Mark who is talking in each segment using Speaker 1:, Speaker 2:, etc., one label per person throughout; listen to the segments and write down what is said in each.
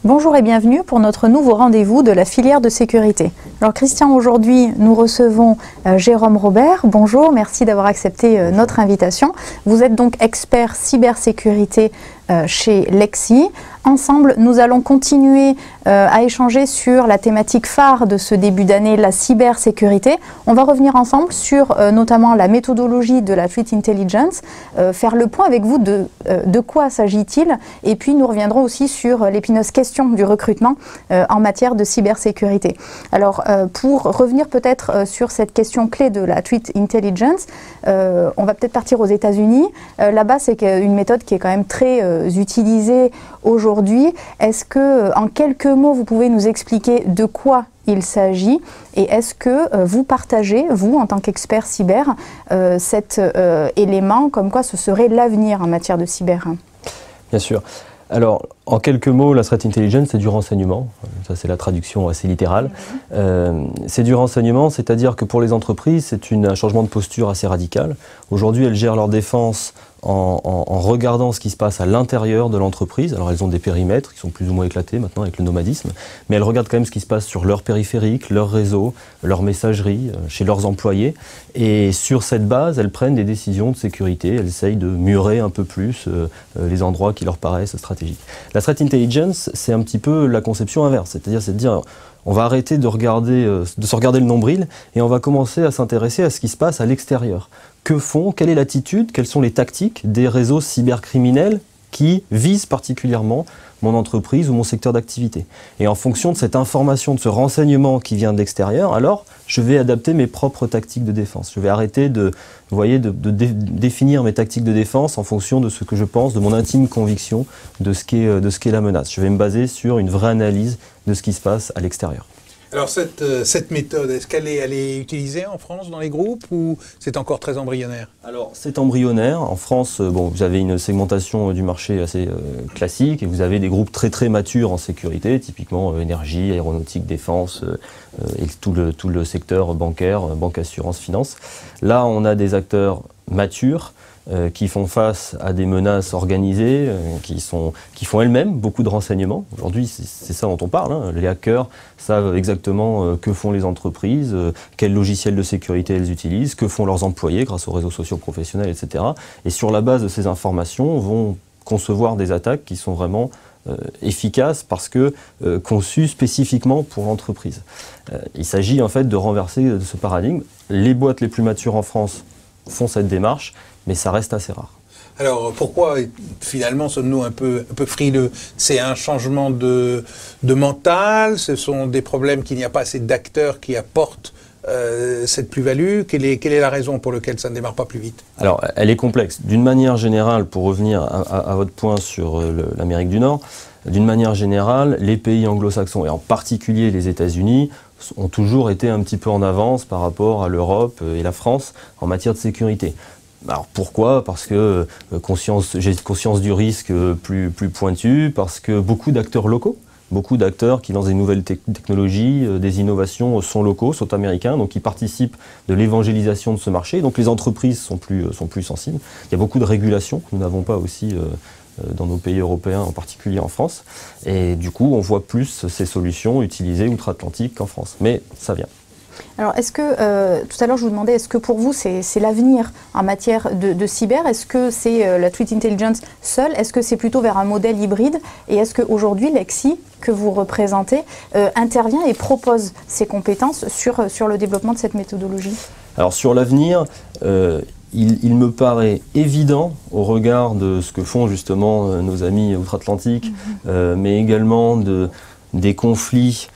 Speaker 1: Bonjour et bienvenue pour notre nouveau rendez-vous de la filière de sécurité. Alors Christian, aujourd'hui nous recevons Jérôme Robert. Bonjour, merci d'avoir accepté notre invitation. Vous êtes donc expert cybersécurité chez Lexi. Ensemble, nous allons continuer à échanger sur la thématique phare de ce début d'année, la cybersécurité. On va revenir ensemble sur notamment la méthodologie de la Threat Intelligence, faire le point avec vous de quoi s'agit-il, et puis nous reviendrons aussi sur l'épineuse question du recrutement en matière de cybersécurité. Alors, pour revenir peut-être sur cette question clé de la Threat Intelligence, on va peut-être partir aux États-Unis. Là-bas, c'est une méthode qui est quand même très utilisée aujourd'hui. Est-ce que, en quelques mots, vous pouvez nous expliquer de quoi il s'agit et est-ce que vous partagez, vous, en tant qu'expert cyber, cet élément comme quoi ce serait l'avenir en matière de cyber?
Speaker 2: Bien sûr. Alors, en quelques mots, la Threat Intelligence, c'est du renseignement. Ça, c'est la traduction assez littérale. C'est du renseignement, c'est-à-dire que pour les entreprises, c'est un changement de posture assez radical. Aujourd'hui, elles gèrent leur défense en regardant ce qui se passe à l'intérieur de l'entreprise. Alors, elles ont des périmètres qui sont plus ou moins éclatés maintenant avec le nomadisme, mais elles regardent quand même ce qui se passe sur leur périphérique, leur réseau, leur messagerie, chez leurs employés. Et sur cette base, elles prennent des décisions de sécurité. Elles essayent de murer un peu plus les endroits qui leur paraissent stratégiques. La Threat Intelligence, c'est un petit peu la conception inverse, c'est-à-dire c'est de dire on va arrêter de se regarder le nombril et on va commencer à s'intéresser à ce qui se passe à l'extérieur. Que font, quelle est l'attitude, quelles sont les tactiques des réseaux cybercriminels qui visent particulièrement mon entreprise ou mon secteur d'activité. Et en fonction de cette information, de ce renseignement qui vient de l'extérieur, alors je vais adapter mes propres tactiques de défense. Je vais arrêter de définir mes tactiques de défense en fonction de ce que je pense, de mon intime conviction de ce qu'est la menace. Je vais me baser sur une vraie analyse de ce qui se passe à l'extérieur.
Speaker 3: Alors cette méthode, est-ce qu'elle est utilisée en France dans les groupes ou c'est encore très embryonnaire?
Speaker 2: Alors c'est embryonnaire. En France, bon, vous avez une segmentation du marché assez classique et vous avez des groupes très matures en sécurité, typiquement énergie, aéronautique, défense et tout le secteur bancaire, banque, assurance, finance. Là, on a des acteurs matures qui font face à des menaces organisées, qui font elles-mêmes beaucoup de renseignements. Aujourd'hui, c'est ça dont on parle. Hein. Les hackers savent exactement que font les entreprises, quels logiciels de sécurité elles utilisent, que font leurs employés grâce aux réseaux sociaux professionnels, etc. Et sur la base de ces informations, vont concevoir des attaques qui sont vraiment efficaces parce que conçues spécifiquement pour l'entreprise. Il s'agit en fait de renverser ce paradigme. Les boîtes les plus matures en France font cette démarche, mais ça reste assez rare.
Speaker 3: Alors pourquoi finalement sommes-nous un peu frileux? C'est un changement de mental, ce sont des problèmes qu'il n'y a pas assez d'acteurs qui apportent cette plus-value. Quelle est la raison pour laquelle ça ne démarre pas plus vite?
Speaker 2: Alors elle est complexe. D'une manière générale, pour revenir à votre point sur l'Amérique du Nord, d'une manière générale, les pays anglo-saxons, et en particulier les États-Unis, ont toujours été un petit peu en avance par rapport à l'Europe et la France en matière de sécurité. Alors pourquoi? Parce que j'ai conscience du risque plus pointu, parce que beaucoup d'acteurs locaux, beaucoup d'acteurs qui lancent des nouvelles technologies, des innovations sont locaux, sont américains, donc ils participent de l'évangélisation de ce marché. Donc les entreprises sont plus sensibles. Il y a beaucoup de régulations que nous n'avons pas aussi dans nos pays européens, en particulier en France. Et du coup, on voit plus ces solutions utilisées outre-Atlantique qu'en France. Mais ça vient.
Speaker 1: Alors, est-ce que, tout à l'heure je vous demandais, est-ce que pour vous c'est l'avenir en matière de cyber? Est-ce que c'est la Threat Intelligence seule? Est-ce que c'est plutôt vers un modèle hybride? Et est-ce qu'aujourd'hui Lexi, que vous représentez, intervient et propose ses compétences sur le développement de cette méthodologie? Alors
Speaker 2: sur l'avenir, il me paraît évident, au regard de ce que font justement nos amis outre-Atlantique, mais également des conflits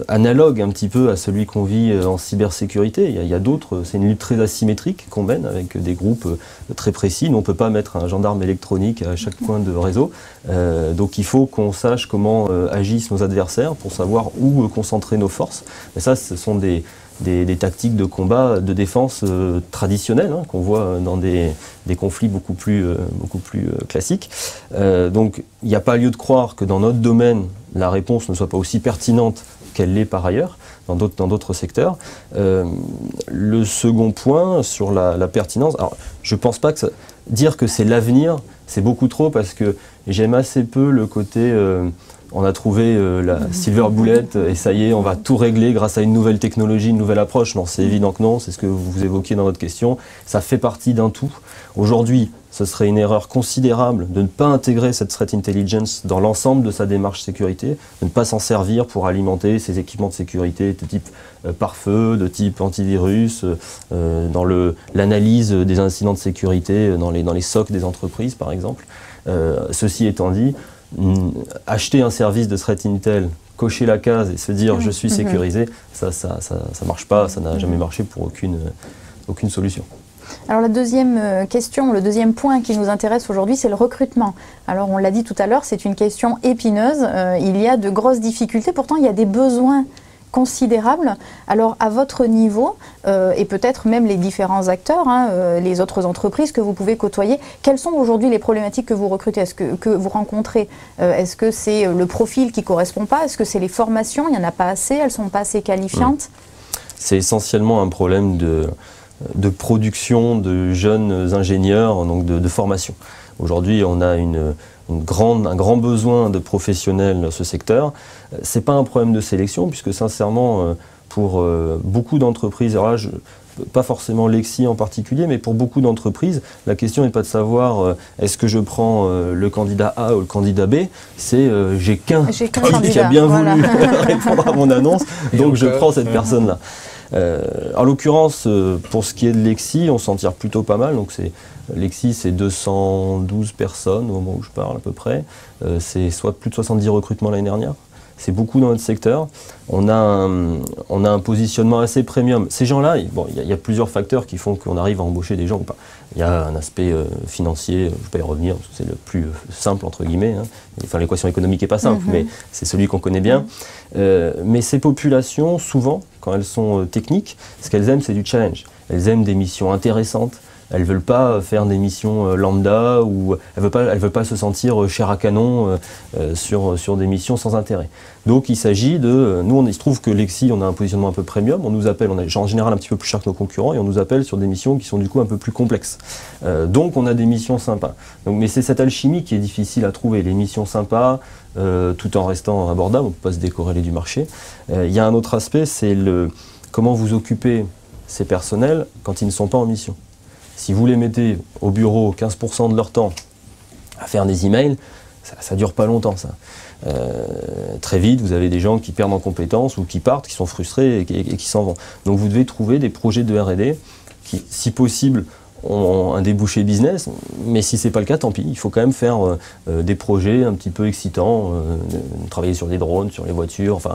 Speaker 2: analogue un petit peu à celui qu'on vit en cybersécurité. Il y a d'autres, c'est une lutte très asymétrique qu'on mène avec des groupes très précis. Nous, on ne peut pas mettre un gendarme électronique à chaque coin de réseau. Donc il faut qu'on sache comment agissent nos adversaires pour savoir où concentrer nos forces. Et ça, ce sont des tactiques de combat, de défense traditionnelles qu'on voit dans des conflits beaucoup plus classiques. Donc il n'y a pas lieu de croire que dans notre domaine, la réponse ne soit pas aussi pertinente qu'elle l'est par ailleurs, dans d'autres secteurs. Le second point sur la pertinence, alors je ne pense pas que dire que c'est l'avenir, c'est beaucoup trop parce que j'aime assez peu le côté on a trouvé la silver bullet et ça y est, on va tout régler grâce à une nouvelle technologie, une nouvelle approche. Non, c'est évident que non, c'est ce que vous évoquiez dans votre question. Ça fait partie d'un tout. Aujourd'hui, ce serait une erreur considérable de ne pas intégrer cette threat intelligence dans l'ensemble de sa démarche sécurité, de ne pas s'en servir pour alimenter ses équipements de sécurité de type pare-feu, de type antivirus, dans l'analyse des incidents de sécurité dans les SOC des entreprises par exemple. Ceci étant dit, acheter un service de threat intel, cocher la case et se dire je suis sécurisé, ça marche pas, ça n'a jamais marché pour aucune solution.
Speaker 1: Alors la deuxième question, le deuxième point qui nous intéresse aujourd'hui, c'est le recrutement. Alors on l'a dit tout à l'heure, c'est une question épineuse, il y a de grosses difficultés, pourtant il y a des besoins considérables. Alors à votre niveau, et peut-être même les différents acteurs, les autres entreprises que vous pouvez côtoyer, quelles sont aujourd'hui les problématiques que vous recrutez, que vous rencontrez? Est-ce que c'est le profil qui ne correspond pas? Est-ce que c'est les formations? Il n'y en a pas assez, elles ne sont pas assez qualifiantes?
Speaker 2: C'est essentiellement un problème de production de jeunes ingénieurs, donc de formation. Aujourd'hui, on a un grand besoin de professionnels dans ce secteur. Ce n'est pas un problème de sélection, puisque sincèrement, pour beaucoup d'entreprises, alors là, pas forcément Lexi en particulier, mais pour beaucoup d'entreprises, la question n'est pas de savoir est-ce que je prends le candidat A ou le candidat B, c'est j'ai qu'un candidat qui a bien voulu répondre à mon annonce, donc je prends cette personne-là. En l'occurrence, pour ce qui est de Lexi, on s'en tire plutôt pas mal. Donc Lexi, c'est 212 personnes au moment où je parle à peu près. C'est soit plus de 70 recrutements l'année dernière. C'est beaucoup dans notre secteur. On a un positionnement assez premium. Ces gens-là, bon, il y a plusieurs facteurs qui font qu'on arrive à embaucher des gens ou pas. Il y a un aspect financier, je ne vais pas y revenir, parce que c'est le plus simple, entre guillemets. Enfin, l'équation économique n'est pas simple, mais c'est celui qu'on connaît bien. Mais ces populations, souvent, quand elles sont techniques, ce qu'elles aiment, c'est du challenge. Elles aiment des missions intéressantes. Elles ne veulent pas faire des missions lambda ou elles ne veulent pas se sentir chair à canon sur des missions sans intérêt. Donc il s'agit de... Nous, il se trouve que Lexi, on a un positionnement un peu premium. On nous appelle, on est en général un petit peu plus cher que nos concurrents et on nous appelle sur des missions qui sont du coup un peu plus complexes. Donc on a des missions sympas. Mais c'est cette alchimie qui est difficile à trouver. Les missions sympas, tout en restant abordable, on ne peut pas se décorréler du marché. Il y a un autre aspect, c'est comment vous occupez ces personnels quand ils ne sont pas en mission. Si vous les mettez au bureau 15% de leur temps à faire des emails, ça ne dure pas longtemps ça. Très vite, vous avez des gens qui perdent en compétences ou qui partent, qui sont frustrés et qui s'en vont. Donc vous devez trouver des projets de R&D qui, si possible, ont un débouché business, mais si ce n'est pas le cas, tant pis. Il faut quand même faire des projets un petit peu excitants, travailler sur des drones, sur les voitures, enfin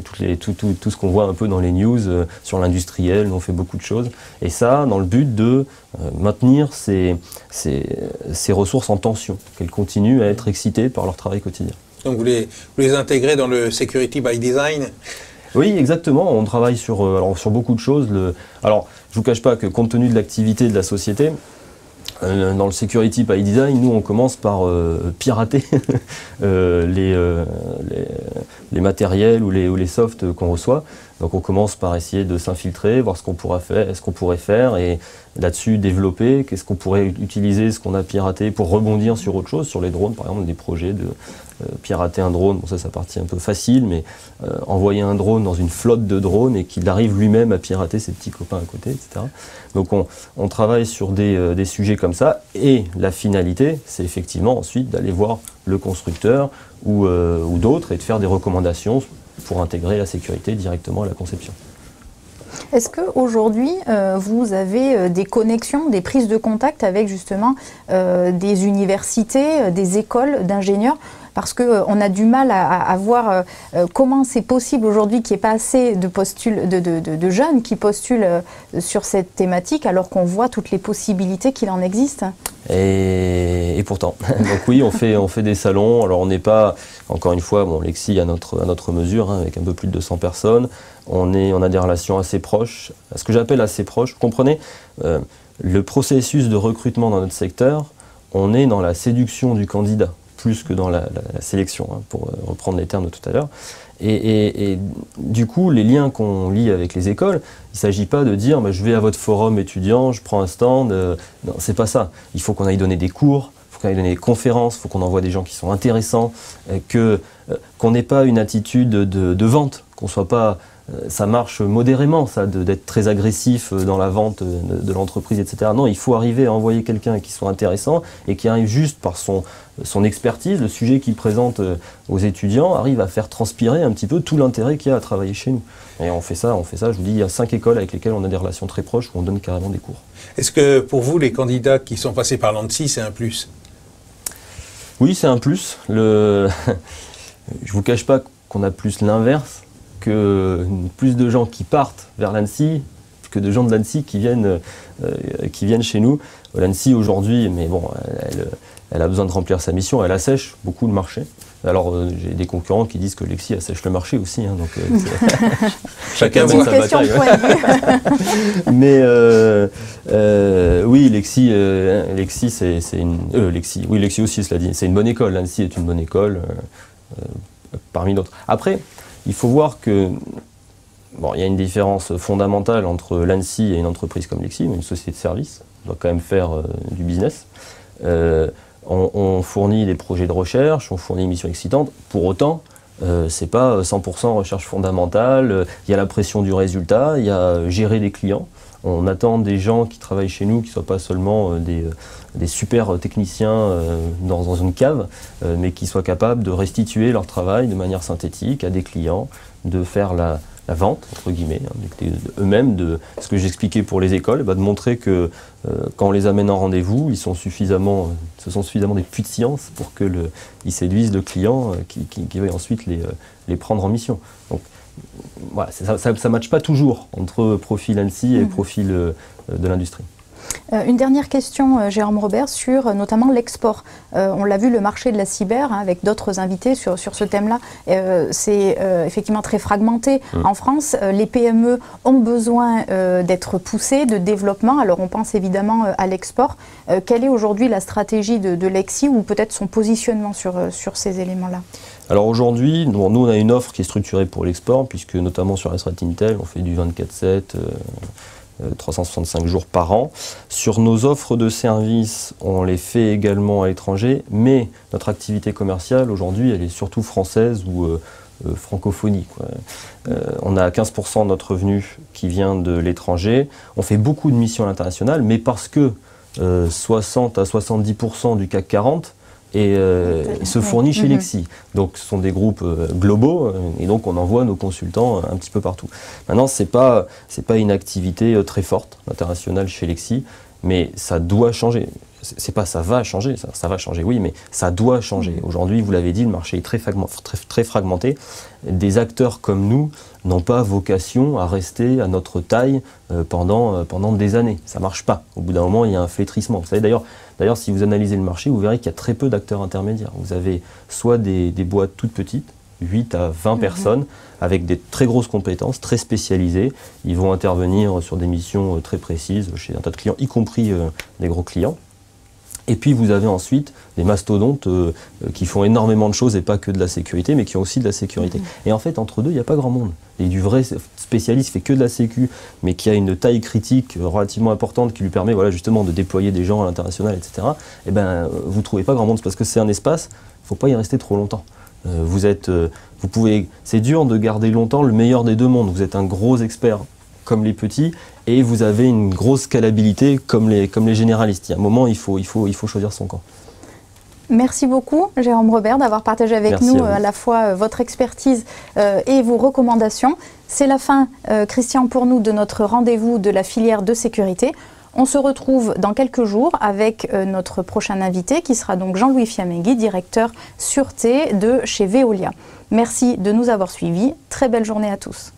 Speaker 2: tout ce qu'on voit un peu dans les news sur l'industriel, on fait beaucoup de choses. Et ça, dans le but de maintenir ces ressources en tension, qu'elles continuent à être excitées par leur travail quotidien.
Speaker 3: Donc vous les intégrez dans le Security by Design?
Speaker 2: Oui, exactement. On travaille sur beaucoup de choses. Alors, je ne vous cache pas que compte tenu de l'activité de la société, dans le Security by Design, nous, on commence par pirater les matériels ou les softs qu'on reçoit. Donc, on commence par essayer de s'infiltrer, voir ce qu'on pourrait faire et là-dessus développer, qu'est-ce qu'on pourrait utiliser, ce qu'on a piraté pour rebondir sur autre chose, sur les drones, par exemple, des projets de pirater un drone. Bon, ça partie un peu facile, mais envoyer un drone dans une flotte de drones et qu'il arrive lui-même à pirater ses petits copains à côté, etc. Donc on travaille sur des sujets comme ça et la finalité, c'est effectivement ensuite d'aller voir le constructeur ou d'autres et de faire des recommandations pour intégrer la sécurité directement à la conception.
Speaker 1: Est-ce qu'aujourd'hui, vous avez des connexions, des prises de contact avec justement des universités, des écoles d'ingénieurs? Parce qu'on a du mal à voir comment c'est possible aujourd'hui qu'il n'y ait pas assez de jeunes qui postulent sur cette thématique alors qu'on voit toutes les possibilités qu'il en existe.
Speaker 2: Et pourtant, donc oui, on fait des salons. Alors on n'est pas, encore une fois, bon, Lexi à notre mesure, avec un peu plus de 200 personnes. On a des relations assez proches, ce que j'appelle assez proches. Vous comprenez, le processus de recrutement dans notre secteur, on est dans la séduction du candidat, plus que dans la sélection, pour reprendre les termes de tout à l'heure. Et du coup, les liens qu'on lie avec les écoles, il ne s'agit pas de dire je vais à votre forum étudiant, je prends un stand. Non, c'est pas ça. Il faut qu'on aille donner des cours, il faut faut qu'on ait des conférences, il faut qu'on envoie des gens qui sont intéressants, qu'on n'ait pas une attitude de vente, qu'on soit pas... Ça marche modérément, ça, d'être très agressif dans la vente de l'entreprise, etc. Non, il faut arriver à envoyer quelqu'un qui soit intéressant et qui arrive juste par son expertise, le sujet qu'il présente aux étudiants, arrive à faire transpirer un petit peu tout l'intérêt qu'il y a à travailler chez nous. Et on fait ça, je vous dis, il y a 5 écoles avec lesquelles on a des relations très proches où on donne carrément des cours.
Speaker 3: Est-ce que pour vous, les candidats qui sont passés par l'ANSSI, c'est un plus?
Speaker 2: Oui, c'est un plus. Je ne vous cache pas qu'on a plus l'inverse, que plus de gens qui partent vers l'ANSSI que de gens de l'ANSSI qui viennent chez nous. L'ANSSI aujourd'hui, mais bon, elle a besoin de remplir sa mission, elle assèche beaucoup le marché. Alors j'ai des concurrents qui disent que Lexi assèche le marché aussi, hein, donc chacun voit sa bataille. Mais oui, Lexi c'est une Lexi aussi, cela dit, c'est une bonne école. L'ANSSI est une bonne école parmi d'autres. Après, il faut voir que bon, il y a une différence fondamentale entre l'ANSSI et une entreprise comme Lexi, une société de service. On doit quand même faire du business. On fournit des projets de recherche, on fournit des missions excitantes. Pour autant, c'est pas 100% recherche fondamentale. Il y a la pression du résultat, il y a gérer des clients. On attend des gens qui travaillent chez nous qui ne soient pas seulement des super techniciens dans une cave, mais qui soient capables de restituer leur travail de manière synthétique à des clients, de faire la vente, entre guillemets, hein, eux-mêmes, de ce que j'expliquais pour les écoles, de montrer que quand on les amène en rendez-vous, ce sont suffisamment des puits de science pour qu'ils séduisent le client qui va ensuite les prendre en mission. Donc, voilà, ça ne matche pas toujours entre profil ANSSI et profil de l'industrie.
Speaker 1: Une dernière question, Jérôme Robert, sur notamment l'export. On l'a vu, le marché de la cyber, hein, avec d'autres invités sur ce thème-là, c'est effectivement très fragmenté. En France, les PME ont besoin d'être poussées, de développement. Alors on pense évidemment à l'export. Quelle est aujourd'hui la stratégie de Lexi ou peut-être son positionnement sur ces éléments-là?
Speaker 2: Alors aujourd'hui, nous on a une offre qui est structurée pour l'export, puisque notamment sur la Threat Intel, on fait du 24/7, 365 jours par an. Sur nos offres de services, on les fait également à l'étranger, mais notre activité commerciale aujourd'hui, elle est surtout française ou francophonie, quoi. On a 15% de notre revenu qui vient de l'étranger. On fait beaucoup de missions à l'international, mais parce que 60 à 70% du CAC 40 et se fournit chez Lexi. Donc ce sont des groupes globaux et donc on envoie nos consultants un petit peu partout. Maintenant, c'est pas une activité très forte internationale chez Lexi, mais ça doit changer. C'est pas ça va changer, ça va changer, oui, mais ça doit changer. Aujourd'hui, vous l'avez dit, le marché est très fragmenté. Des acteurs comme nous n'ont pas vocation à rester à notre taille pendant des années. Ça marche pas. Au bout d'un moment, il y a un flétrissement. Vous savez, d'ailleurs, si vous analysez le marché, vous verrez qu'il y a très peu d'acteurs intermédiaires. Vous avez soit des boîtes toutes petites, 8 à 20 personnes, avec des très grosses compétences, très spécialisées. Ils vont intervenir sur des missions très précises chez un tas de clients, y compris des gros clients. Et puis vous avez ensuite des mastodontes qui font énormément de choses et pas que de la sécurité, mais qui ont aussi de la sécurité. Et en fait, entre deux, il n'y a pas grand monde. Et du vrai spécialiste qui fait que de la sécu, mais qui a une taille critique relativement importante qui lui permet justement de déployer des gens à l'international, etc. Eh ben, vous ne trouvez pas grand monde, parce que c'est un espace, il ne faut pas y rester trop longtemps. C'est dur de garder longtemps le meilleur des deux mondes. Vous êtes un gros expert comme les petits, et vous avez une grosse scalabilité comme les généralistes. Il y a un moment, il faut choisir son camp.
Speaker 1: Merci beaucoup, Jérôme Robert, d'avoir partagé avec nous à la fois votre expertise et vos recommandations. C'est la fin, Christian, pour nous, de notre rendez-vous de la filière de sécurité. On se retrouve dans quelques jours avec notre prochain invité, qui sera donc Jean-Louis Fiamenghi, directeur sûreté de chez Veolia. Merci de nous avoir suivis. Très belle journée à tous.